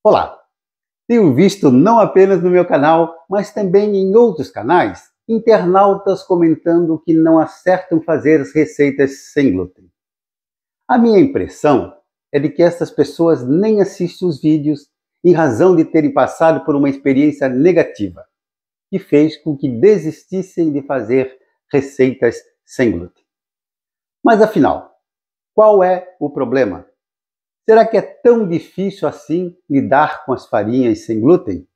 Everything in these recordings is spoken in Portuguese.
Olá! Tenho visto não apenas no meu canal, mas também em outros canais, internautas comentando que não acertam fazer as receitas sem glúten. A minha impressão é de que essas pessoas nem assistem os vídeos em razão de terem passado por uma experiência negativa, que fez com que desistissem de fazer receitas sem glúten. Mas afinal, qual é o problema? Será que é tão difícil assim lidar com as farinhas sem glúten?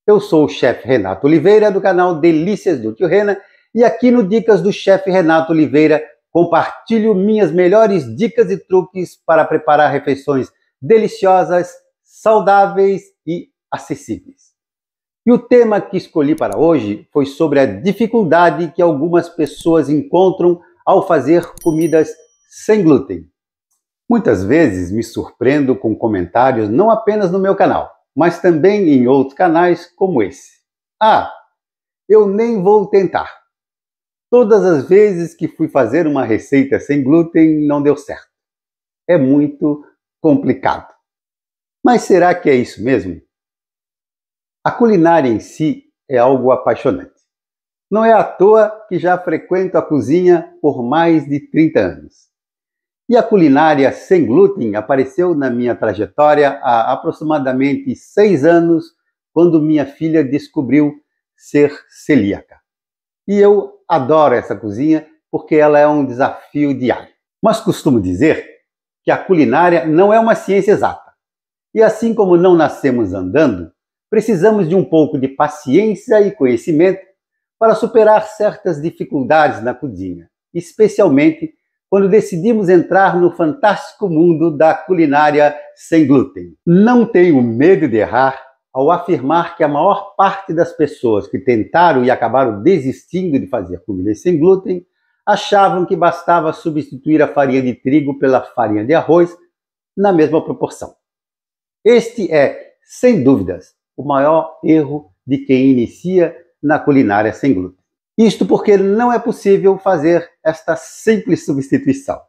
Eu sou o chefe Renato Oliveira, do canal Delícias do Tio Rena, e aqui no Dicas do Chefe Renato Oliveira compartilho minhas melhores dicas e truques para preparar refeições deliciosas, saudáveis e acessíveis. E o tema que escolhi para hoje foi sobre a dificuldade que algumas pessoas encontram ao fazer comidas sem glúten. Muitas vezes me surpreendo com comentários não apenas no meu canal, mas também em outros canais como esse. Ah, eu nem vou tentar. Todas as vezes que fui fazer uma receita sem glúten não deu certo. É muito complicado. Mas será que é isso mesmo? A culinária em si é algo apaixonante. Não é à toa que já frequento a cozinha por mais de 30 anos. E a culinária sem glúten apareceu na minha trajetória há aproximadamente 6 anos, quando minha filha descobriu ser celíaca. E eu adoro essa cozinha porque ela é um desafio diário. Mas costumo dizer que a culinária não é uma ciência exata. E assim como não nascemos andando, precisamos de um pouco de paciência e conhecimento para superar certas dificuldades na cozinha, especialmente quando decidimos entrar no fantástico mundo da culinária sem glúten. Não tenho medo de errar ao afirmar que a maior parte das pessoas que tentaram e acabaram desistindo de fazer comidas sem glúten achavam que bastava substituir a farinha de trigo pela farinha de arroz na mesma proporção. Este é, sem dúvidas, o maior erro de quem inicia na culinária sem glúten. Isto porque não é possível fazer esta simples substituição.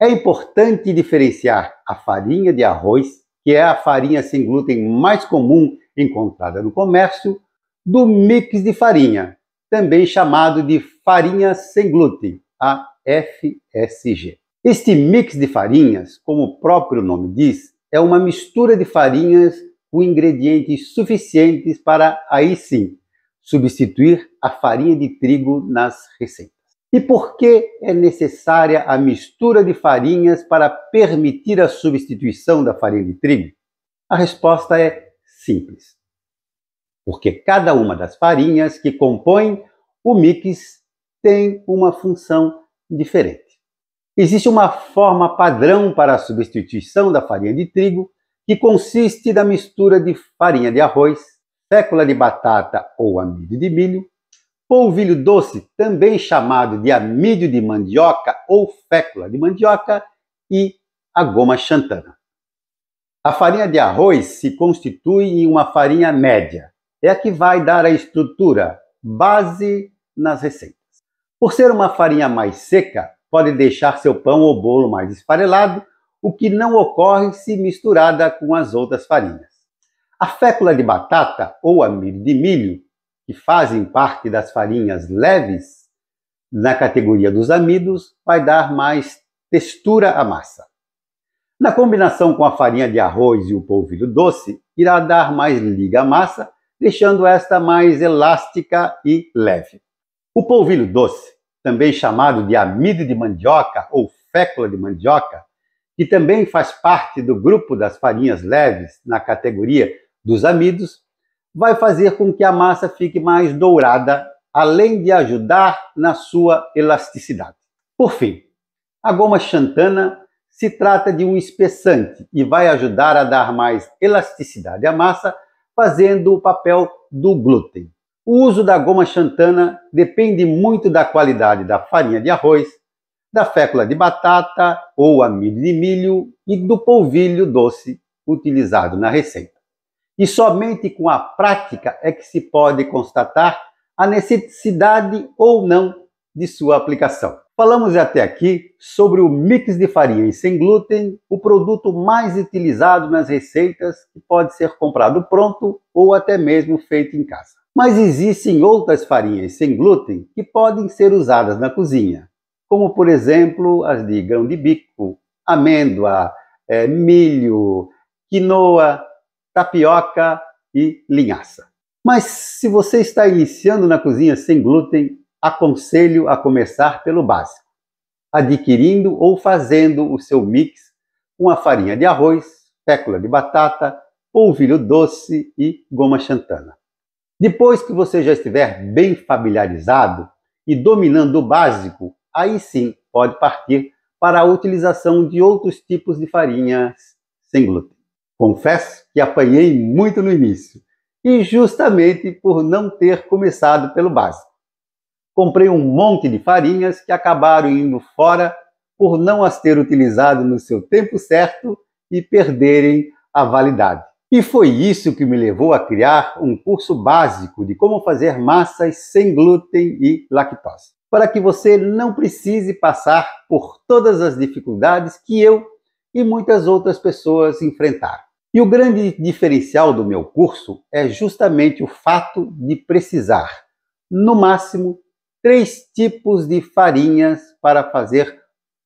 É importante diferenciar a farinha de arroz, que é a farinha sem glúten mais comum encontrada no comércio, do mix de farinha, também chamado de farinha sem glúten, a FSG. Este mix de farinhas, como o próprio nome diz, é uma mistura de farinhas com ingredientes suficientes para, aí sim, substituir a farinha de trigo nas receitas. E por que é necessária a mistura de farinhas para permitir a substituição da farinha de trigo? A resposta é simples. Porque cada uma das farinhas que compõem o mix tem uma função diferente. Existe uma forma padrão para a substituição da farinha de trigo, que consiste da mistura de farinha de arroz, fécula de batata ou amido de milho, polvilho doce, também chamado de amido de mandioca ou fécula de mandioca, e a goma xantana. A farinha de arroz se constitui em uma farinha média, é a que vai dar a estrutura, base nas receitas. Por ser uma farinha mais seca, pode deixar seu pão ou bolo mais esfarelado, o que não ocorre se misturada com as outras farinhas. A fécula de batata ou amido de milho, que fazem parte das farinhas leves, na categoria dos amidos, vai dar mais textura à massa. Na combinação com a farinha de arroz e o polvilho doce, irá dar mais liga à massa, deixando esta mais elástica e leve. O polvilho doce, também chamado de amido de mandioca ou fécula de mandioca, que também faz parte do grupo das farinhas leves na categoria dos amidos, vai fazer com que a massa fique mais dourada, além de ajudar na sua elasticidade. Por fim, a goma xantana se trata de um espessante e vai ajudar a dar mais elasticidade à massa, fazendo o papel do glúten. O uso da goma xantana depende muito da qualidade da farinha de arroz, da fécula de batata ou amido de milho e do polvilho doce utilizado na receita. E somente com a prática é que se pode constatar a necessidade ou não de sua aplicação. Falamos até aqui sobre o mix de farinhas sem glúten, o produto mais utilizado nas receitas, que pode ser comprado pronto ou até mesmo feito em casa. Mas existem outras farinhas sem glúten que podem ser usadas na cozinha, como por exemplo as de grão de bico, amêndoa, milho, quinoa, tapioca e linhaça. Mas se você está iniciando na cozinha sem glúten, aconselho a começar pelo básico, adquirindo ou fazendo o seu mix com a farinha de arroz, fécula de batata, polvilho doce e goma xantana. Depois que você já estiver bem familiarizado e dominando o básico, aí sim pode partir para a utilização de outros tipos de farinhas sem glúten. Confesso que apanhei muito no início, e justamente por não ter começado pelo básico. Comprei um monte de farinhas que acabaram indo fora por não as ter utilizado no seu tempo certo e perderem a validade. E foi isso que me levou a criar um curso básico de como fazer massas sem glúten e lactose, para que você não precise passar por todas as dificuldades que eu e muitas outras pessoas enfrentaram. E o grande diferencial do meu curso é justamente o fato de precisar, no máximo, 3 tipos de farinhas para fazer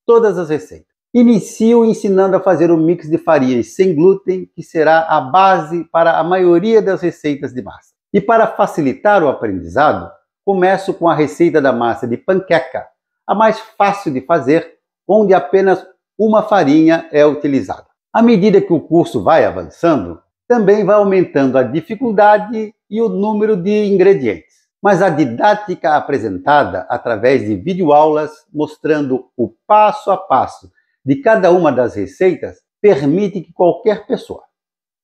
todas as receitas. Inicio ensinando a fazer o mix de farinhas sem glúten, que será a base para a maioria das receitas de massa. E para facilitar o aprendizado, começo com a receita da massa de panqueca, a mais fácil de fazer, onde apenas uma farinha é utilizada. À medida que o curso vai avançando, também vai aumentando a dificuldade e o número de ingredientes. Mas a didática apresentada através de videoaulas mostrando o passo a passo de cada uma das receitas permite que qualquer pessoa,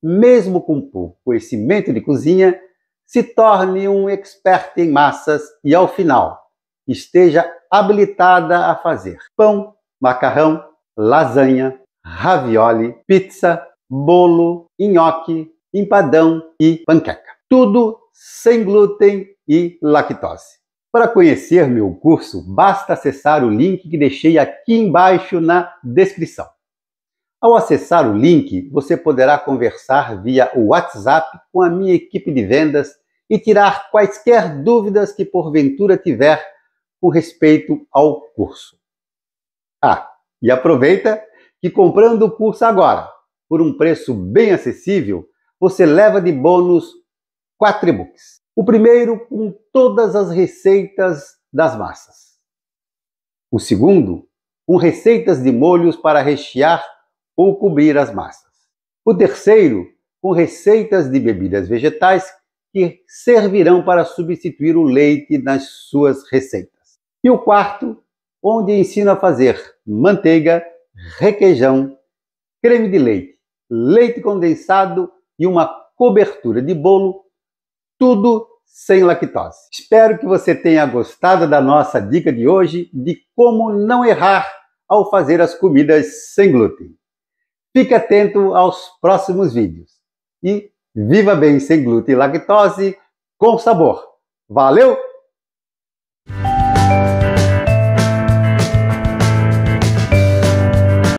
mesmo com pouco conhecimento de cozinha, se torne um expert em massas e, ao final, esteja habilitada a fazer pão, macarrão, lasanha, ravioli, pizza, bolo, nhoque, empadão e panqueca. Tudo sem glúten e lactose. Para conhecer meu curso, basta acessar o link que deixei aqui embaixo na descrição. Ao acessar o link, você poderá conversar via WhatsApp com a minha equipe de vendas e tirar quaisquer dúvidas que porventura tiver com respeito ao curso. E aproveita que comprando o curso agora, por um preço bem acessível, você leva de bônus 4 e-books. O primeiro com todas as receitas das massas. O segundo com receitas de molhos para rechear ou cobrir as massas. O terceiro com receitas de bebidas vegetais que servirão para substituir o leite nas suas receitas. E o quarto, onde ensino a fazer manteiga, requeijão, creme de leite, leite condensado e uma cobertura de bolo, tudo sem lactose. Espero que você tenha gostado da nossa dica de hoje de como não errar ao fazer as comidas sem glúten. Fique atento aos próximos vídeos e viva bem sem glúten e lactose com sabor. Valeu!